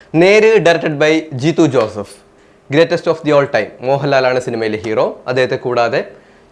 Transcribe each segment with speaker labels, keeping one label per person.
Speaker 1: നേര് directed by Jeethu Joseph. Greatest of the all time മോഹൻലാലാണ് സിനിമയിലെ ഹീറോ. അദ്ദേഹത്തെ കൂടാതെ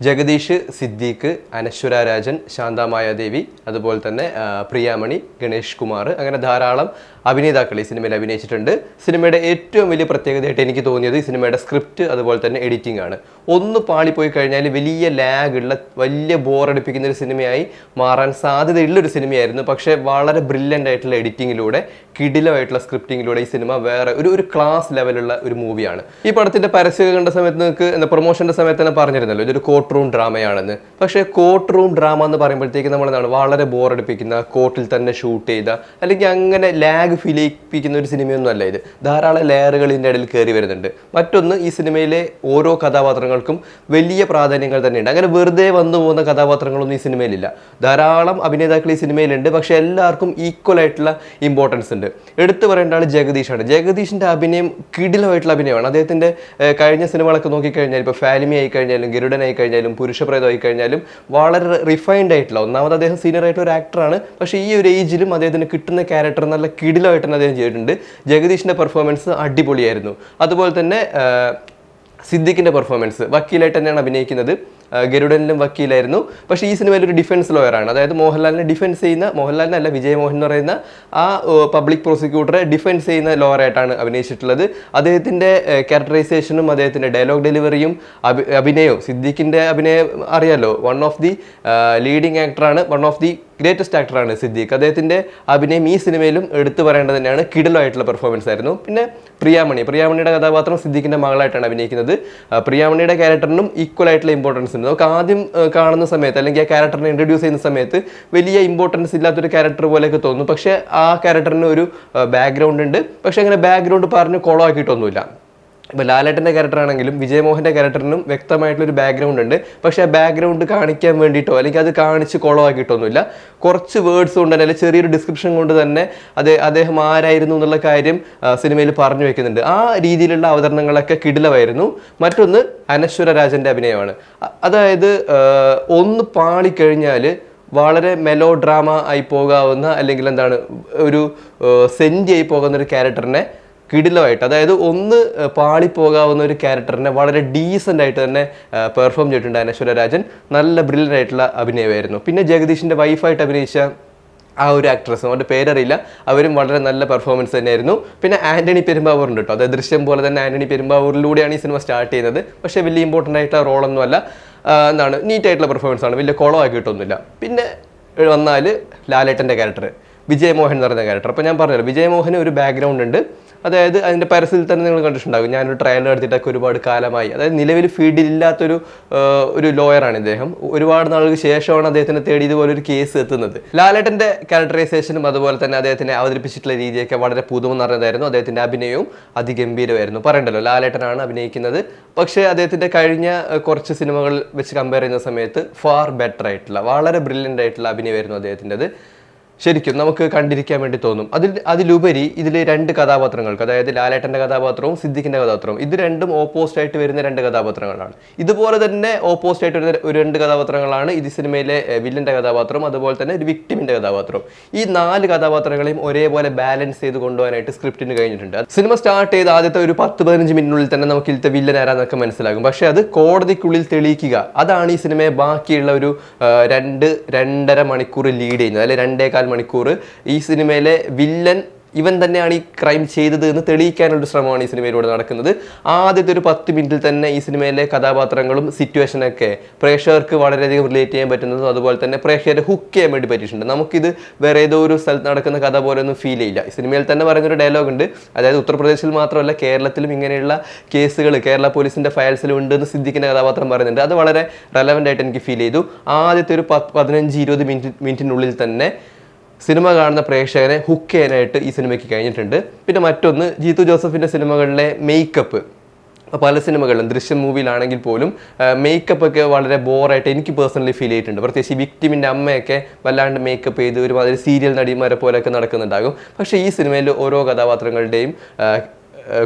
Speaker 1: ജഗദീഷ്, സിദ്ദീഖ്, അനശ്വര രാജൻ, ശാന്താമായാദേവി, അതുപോലെ തന്നെ പ്രിയാമണി, ഗണേഷ് കുമാർ, അങ്ങനെ ധാരാളം അഭിനേതാക്കൾ ഈ സിനിമയിൽ അഭിനയിച്ചിട്ടുണ്ട്. സിനിമയുടെ ഏറ്റവും വലിയ പ്രത്യേകതയായിട്ട് എനിക്ക് തോന്നിയത് ഈ സിനിമയുടെ സ്ക്രിപ്റ്റ് അതുപോലെ തന്നെ എഡിറ്റിംഗ് ആണ്. ഒന്ന് പാളിപ്പോയി കഴിഞ്ഞാൽ വലിയ ലാഗ് ഉള്ള വലിയ ബോറടിപ്പിക്കുന്ന ഒരു സിനിമയായി മാറാൻ സാധ്യതയുള്ളൊരു സിനിമയായിരുന്നു. പക്ഷേ വളരെ ബ്രില്യൻ്റ് ആയിട്ടുള്ള എഡിറ്റിങ്ങിലൂടെ, കിടിലമായിട്ടുള്ള സ്ക്രിപ്റ്റിങ്ങിലൂടെ ഈ സിനിമ വേറെ ഒരു ക്ലാസ് ലെവലുള്ള ഒരു മൂവിയാണ്. ഈ പടത്തിന്റെ പരസ്യം കണ്ട സമയത്ത് നിങ്ങൾക്ക് പ്രൊമോഷന്റെ സമയത്ത് തന്നെ പറഞ്ഞിരുന്നല്ലോ ഇതൊരു കോർട്ട് റൂം ഡ്രാമയാണെന്ന്. പക്ഷേ കോർട്ട് റൂം ഡ്രാമ എന്ന് പറയുമ്പോഴത്തേക്ക് നമ്മളെന്താണ് വളരെ ബോറടിപ്പിക്കുന്ന, കോർട്ടിൽ തന്നെ ഷൂട്ട് ചെയ്ത അല്ലെങ്കിൽ അങ്ങനെ ലാഗ് ഫീൽ ചെയ്യിപ്പിക്കുന്ന ഒരു സിനിമയൊന്നും അല്ല ഇത്. ധാരാളം ലെയറുകൾ ഇതിൻ്റെ ഇടയിൽ കയറി വരുന്നുണ്ട്. മറ്റൊന്ന്, ഈ സിനിമയിലെ ഓരോ കഥാപാത്രങ്ങൾക്കും വലിയ പ്രാധാന്യങ്ങൾ തന്നെയുണ്ട്. അങ്ങനെ വെറുതെ വന്നു പോകുന്ന കഥാപാത്രങ്ങളൊന്നും ഈ സിനിമയിലില്ല. ധാരാളം അഭിനേതാക്കൾ ഈ സിനിമയിലുണ്ട്. പക്ഷെ എല്ലാവർക്കും ഈക്വൽ ആയിട്ടുള്ള ഇമ്പോർട്ടൻസ് ഉണ്ട്. എടുത്തു പറയേണ്ട ആൾ ജഗദീഷാണ്. ജഗദീഷിന്റെ അഭിനയം കിടിലമായിട്ടുള്ള അഭിനയമാണ്. അദ്ദേഹത്തിന്റെ കഴിഞ്ഞ സിനിമകളൊക്കെ നോക്കിക്കഴിഞ്ഞാൽ ഇപ്പോൾ ഫാലിമി ആയി കഴിഞ്ഞാലും, ഗരുഡൻ ആയി കഴിഞ്ഞാലും, പുരുഷപ്രേതം ആയി കഴിഞ്ഞാലും വളരെ റിഫൈൻഡ് ആയിട്ടുള്ള, ഒന്നാമത് അദ്ദേഹം സീനിയർ ആയിട്ട് ഒരു ആക്ടറാണ്. പക്ഷേ ഈ ഒരു ഏജിലും അദ്ദേഹത്തിന് കിട്ടുന്ന ക്യാരക്ടർ നല്ല കിടിലമായിട്ട് തന്നെ അദ്ദേഹം ചെയ്തിട്ടുണ്ട്. ജഗദീഷിന്റെ പെർഫോമൻസ് അടിപൊളിയായിരുന്നു. അതുപോലെ തന്നെ സിദ്ദിഖിന്റെ പെർഫോമൻസ്, വക്കീലായിട്ട് തന്നെയാണ് അഭിനയിക്കുന്നത്. ഗരുഡനിലും വക്കീലായിരുന്നു. പക്ഷേ ഈ സിനിമയിൽ ഒരു ഡിഫൻസ് ലോയറാണ്. അതായത് മോഹൻലാലിനെ ഡിഫൻസ് ചെയ്യുന്ന, മോഹൻലാലിനല്ല വിജയ് മോഹൻ എന്ന് പറയുന്ന ആ പബ്ലിക് പ്രോസിക്യൂട്ടറെ ഡിഫൻസ് ചെയ്യുന്ന ലോയറായിട്ടാണ് അഭിനയിച്ചിട്ടുള്ളത്. അദ്ദേഹത്തിൻ്റെ ക്യാരക്ടറൈസേഷനും അദ്ദേഹത്തിൻ്റെ ഡയലോഗ് ഡെലിവറിയും അഭിനയവും, സിദ്ദീഖിൻ്റെ അഭിനയം അറിയാലോ, വൺ ഓഫ് ദി ലീഡിങ് ആക്ടറാണ്, വൺ ഓഫ് ദി ഗ്രേറ്റസ്റ്റ് ആക്ടറാണ് സിദ്ദീഖ്. അദ്ദേഹത്തിൻ്റെ അഭിനയം ഈ സിനിമയിലും എടുത്തു പറയേണ്ടത് തന്നെയാണ്. കിടിലമായിട്ടുള്ള പെർഫോമൻസ് ആയിരുന്നു. പിന്നെ പ്രിയാമണിയുടെ കഥാപാത്രം സിദ്ദീഖിൻ്റെ മകളായിട്ടാണ് അഭിനയിക്കുന്നത്. പ്രിയാമണിയുടെ ക്യാരക്ടറിനും ഈക്വൽ ആയിട്ടുള്ള ഇമ്പോർട്ടൻസ് ഉണ്ട്. നമുക്ക് ആദ്യം കാണുന്ന സമയത്ത് അല്ലെങ്കിൽ ആ ക്യാരക്ടറിനെ ഇൻട്രൊഡ്യൂസ് ചെയ്യുന്ന സമയത്ത് വലിയ ഇമ്പോർട്ടൻസ് ഇല്ലാത്തൊരു ക്യാരക്ടർ പോലെയൊക്കെ തോന്നും. പക്ഷേ ആ ക്യാരക്ടറിന് ഒരു ബാക്ക്ഗ്രൗണ്ട് ഉണ്ട്. പക്ഷേ അങ്ങനെ ബാക്ക്ഗ്രൗണ്ട് പറഞ്ഞ് കൊളമാക്കിയിട്ടൊന്നുമില്ല. ഇപ്പോൾ ലാലേട്ടൻ്റെ ക്യാരക്ടർ ആണെങ്കിലും വിജയമോഹൻ്റെ ക്യാരക്ടറിനും വ്യക്തമായിട്ടുള്ളൊരു ബാക്ക്ഗ്രൗണ്ട് ഉണ്ട്. പക്ഷേ ആ ബാക്ക്ഗ്രൗണ്ട് കാണിക്കാൻ വേണ്ടിയിട്ടോ അല്ലെങ്കിൽ അത് കാണിച്ച് കുളമാക്കിയിട്ടൊന്നുമില്ല. കുറച്ച് വേർഡ്സ് കൊണ്ട് തന്നെ, അല്ലെങ്കിൽ ചെറിയൊരു ഡിസ്ക്രിപ്ഷൻ കൊണ്ട് തന്നെ അദ്ദേഹം ആരായിരുന്നു എന്നുള്ള കാര്യം സിനിമയിൽ പറഞ്ഞു വെക്കുന്നുണ്ട്. ആ രീതിയിലുള്ള അവതരണങ്ങളൊക്കെ കിടിലമായിരുന്നു. മറ്റൊന്ന്, അനശ്വര രാജൻ്റെ അഭിനയമാണ്. അതായത് ഒന്ന് പാളിക്കഴിഞ്ഞാൽ വളരെ മെലോ ഡ്രാമ ആയി പോകാവുന്ന, അല്ലെങ്കിൽ എന്താണ്, ഒരു സെൻറ്റി ആയി പോകുന്ന ഒരു ക്യാരക്ടറിനെ കിടിലമായിട്ട്, അതായത് ഒന്ന് പാളിപ്പോകാവുന്ന ഒരു ക്യാരക്ടറിനെ വളരെ ഡീസൻ്റ് ആയിട്ട് തന്നെ പെർഫോം ചെയ്തിട്ടുണ്ട് അനശ്വര രാജൻ. നല്ല ബ്രില്യൻ്റ് ആയിട്ടുള്ള അഭിനയമായിരുന്നു. പിന്നെ ജഗദീഷിൻ്റെ വൈഫായിട്ട് അഭിനയിച്ച ആ ഒരു ആക്ട്രസ്, അവരുടെ പേരറിയില്ല, അവരും വളരെ നല്ല പെർഫോമൻസ് തന്നെയായിരുന്നു. പിന്നെ ആൻ്റണി പെരുമ്പാവൂർ ഉണ്ട് കേട്ടോ. അതായത് ദൃശ്യം പോലെ തന്നെ ആൻ്റണി പെരുമ്പാവൂരിലൂടെയാണ് ഈ സിനിമ സ്റ്റാർട്ട് ചെയ്യുന്നത്. പക്ഷേ വലിയ ഇമ്പോർട്ടൻ്റ് ആയിട്ടുള്ള റോളൊന്നും അല്ല, എന്താണ്, നീറ്റായിട്ടുള്ള പെർഫോമൻസ് ആണ്, വലിയ കുളമാക്കിയിട്ടൊന്നുമില്ല. പിന്നെ വന്നാൽ ലാലേട്ടൻ്റെ ക്യാരക്ടർ, വിജയമോഹൻ എന്ന് പറയുന്ന ക്യാരക്ടർ. അപ്പോൾ ഞാൻ പറഞ്ഞല്ലോ, വിജയമോഹന് ഒരു ബാക്ക്ഗ്രൗണ്ട് ഉണ്ട്. അതായത് അതിൻ്റെ പരസ്യത്തിൽ തന്നെ നിങ്ങൾ കണ്ടിട്ടുണ്ടാകും. ഞാനൊരു ട്രയൽ എടുത്തിട്ടൊക്കെ ഒരുപാട് കാലമായി, അതായത് നിലവിൽ ഫീൽഡിലില്ലാത്തൊരു ഒരു ലോയറാണ് ഇദ്ദേഹം. ഒരുപാട് നാളുകൾക്ക് ശേഷമാണ് അദ്ദേഹത്തിനെ തേടി ഇതുപോലെ ഒരു കേസ് എത്തുന്നത്. ലാലേട്ടൻ്റെ ക്യാരക്ടറൈസേഷനും അതുപോലെ തന്നെ അദ്ദേഹത്തിനെ അവതരിപ്പിച്ചിട്ടുള്ള രീതിയൊക്കെ വളരെ പുതുമ നിറഞ്ഞതായിരുന്നു. അദ്ദേഹത്തിൻ്റെ അഭിനയവും അതിഗംഭീരമായിരുന്നു. പറയണ്ടല്ലോ, ലാലേട്ടനാണ് അഭിനയിക്കുന്നത്. പക്ഷേ അദ്ദേഹത്തിൻ്റെ കഴിഞ്ഞ കുറച്ച് സിനിമകൾ വെച്ച് കമ്പയർ ചെയ്യുന്ന സമയത്ത് ഫാർ ബെറ്റർ ആയിട്ടുള്ള, വളരെ ബ്രില്യൻ്റ് ആയിട്ടുള്ള അഭിനയമായിരുന്നു അദ്ദേഹത്തിൻ്റെത്. ശരിക്കും നമുക്ക് കണ്ടിരിക്കാൻ വേണ്ടി തോന്നും. അതിലുപരി ഇതിൽ രണ്ട് കഥാപാത്രങ്ങൾക്ക്, അതായത് ലാലേട്ടൻ്റെ കഥാപാത്രവും സിദ്ദിഖിൻ്റെ കഥാപാത്രവും, ഇത് രണ്ടും ഓപ്പോസിറ്റ് ആയിട്ട് വരുന്ന രണ്ട് കഥാപാത്രങ്ങളാണ്. ഇതുപോലെ തന്നെ ഓപ്പോസിറ്റ് ആയിട്ട് വരുന്ന ഒരു രണ്ട് കഥാപാത്രങ്ങളാണ് ഇത് സിനിമയിലെ വില്ലൻ്റെ കഥാപാത്രവും അതുപോലെ തന്നെ ഒരു വിക്ടിമിൻ്റെ കഥാപാത്രവും. ഈ 4 കഥാപാത്രങ്ങളെയും ഒരേപോലെ ബാലൻസ് ചെയ്ത് കൊണ്ടുപോകാനായിട്ട് സ്ക്രിപ്റ്റിന് കഴിഞ്ഞിട്ടുണ്ട്. സിനിമ സ്റ്റാർട്ട് ചെയ്ത് ആദ്യത്തെ ഒരു 10-15 മിനിറ്റിനുള്ളിൽ തന്നെ നമുക്ക് ഇതിലത്തെ വില്ലൻ ആരാന്നൊക്കെ മനസ്സിലാകും. പക്ഷേ അത് കോടതിക്കുള്ളിൽ തെളിയിക്കുക, അതാണ് ഈ സിനിമയെ ബാക്കിയുള്ള ഒരു 2-2.5 മണിക്കൂർ ലീഡ് ചെയ്യുന്നത്, അല്ലെങ്കിൽ 2.25 മണിക്കൂർ ഈ സിനിമയിലെ വില്ലൻ ഇവൻ തന്നെയാണ് ഈ ക്രൈം ചെയ്തത് എന്ന് തെളിയിക്കാനുള്ള ശ്രമമാണ് ഈ സിനിമയിലൂടെ നടക്കുന്നത്. ആദ്യത്തെ ഒരു 10 മിനിറ്റിൽ തന്നെ ഈ സിനിമയിലെ കഥാപാത്രങ്ങളും സിറ്റുവേഷനൊക്കെ പ്രേക്ഷകർക്ക് വളരെയധികം റിലേറ്റ് ചെയ്യാൻ പറ്റുന്നതും അതുപോലെ തന്നെ പ്രേക്ഷകരെ ഹുക്ക് ചെയ്യാൻ വേണ്ടി പറ്റിയിട്ടുണ്ട്. നമുക്കിത് വേറെ ഏതോ ഒരു സ്ഥലത്ത് നടക്കുന്ന കഥ പോലെ ഒന്നും ഫീൽ ചെയ്യില്ല. ഈ സിനിമയിൽ തന്നെ പറയുന്നൊരു ഡയലോഗ് ഉണ്ട്, അതായത് ഉത്തർപ്രദേശിൽ മാത്രമല്ല കേരളത്തിലും ഇങ്ങനെയുള്ള കേസുകൾ കേരള പോലീസിൻ്റെ ഫയൽസിലും ഉണ്ടെന്ന് സിദ്ദിഖിൻ്റെ കഥാപാത്രം പറയുന്നുണ്ട്. അത് വളരെ റെലവൻ്റ് ആയിട്ട് എനിക്ക് ഫീൽ ചെയ്തു. ആദ്യത്തെ ഒരു 15-20 മിനിറ്റിനുള്ളിൽ തന്നെ സിനിമ കാണുന്ന പ്രേക്ഷകനെ ഹുക്ക് ചെയ്യാനായിട്ട് ഈ സിനിമയ്ക്ക് കഴിഞ്ഞിട്ടുണ്ട്. പിന്നെ മറ്റൊന്ന്, ജീതു ജോസഫിൻ്റെ സിനിമകളിലെ മേക്കപ്പ്, പല സിനിമകളിലും ദൃശ്യം മൂവിയിലാണെങ്കിൽ പോലും മേക്കപ്പൊക്കെ വളരെ ബോറായിട്ട് എനിക്ക് പേഴ്സണലി ഫീൽ ചെയ്തിട്ടുണ്ട്. പ്രത്യേകിച്ച് വിക്ടിമിൻ്റെ അമ്മയൊക്കെ വല്ലാണ്ട് മേക്കപ്പ് ചെയ്ത് ഒരുമാതിരി സീരിയൽ നടിമാരെ പോലെയൊക്കെ നടക്കുന്നുണ്ടാകും. പക്ഷേ ഈ സിനിമയിൽ ഓരോ കഥാപാത്രങ്ങളുടെയും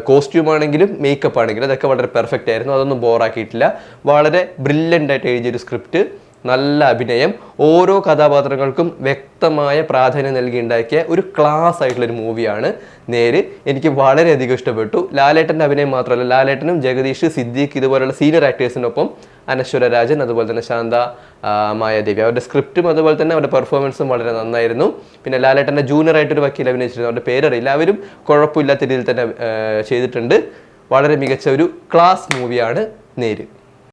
Speaker 1: കോസ്റ്റ്യൂം ആണെങ്കിലും മേക്കപ്പ് ആണെങ്കിലും അതൊക്കെ വളരെ പെർഫെക്റ്റ് ആയിരുന്നു. അതൊന്നും ബോറാക്കിയിട്ടില്ല. വളരെ ബ്രില്യൻ്റ് ആയിട്ട് എഴുതിയൊരു സ്ക്രിപ്റ്റ്, നല്ല അഭിനയം, ഓരോ കഥാപാത്രങ്ങൾക്കും വ്യക്തമായ പ്രാധാന്യം നൽകി ഉണ്ടാക്കിയ ഒരു ക്ലാസ് ആയിട്ടുള്ളൊരു മൂവിയാണ് നേര്. എനിക്ക് വളരെയധികം ഇഷ്ടപ്പെട്ടു. ലാലേട്ടൻ്റെ അഭിനയം മാത്രമല്ല, ലാലേട്ടനും ജഗദീഷ്, സിദ്ദീഖ് ഇതുപോലുള്ള സീനിയർ ആക്ടേഴ്സിനൊപ്പം അനശ്വര രാജൻ, അതുപോലെ തന്നെ ശാന്ത മായാദേവി, അവരുടെ സ്ക്രിപ്റ്റും അതുപോലെ തന്നെ അവരുടെ പെർഫോമൻസും വളരെ നന്നായിരുന്നു. പിന്നെ ലാലേട്ടൻ്റെ ജൂനിയർ ആയിട്ടൊരു വക്കീൽ അഭിനയിച്ചിരുന്നു, അവരുടെ പേരറിയില്ല. അവരും കുഴപ്പമില്ലാത്ത രീതിയിൽ തന്നെ ചെയ്തിട്ടുണ്ട്. വളരെ മികച്ച ഒരു ക്ലാസ് മൂവിയാണ് നേര്.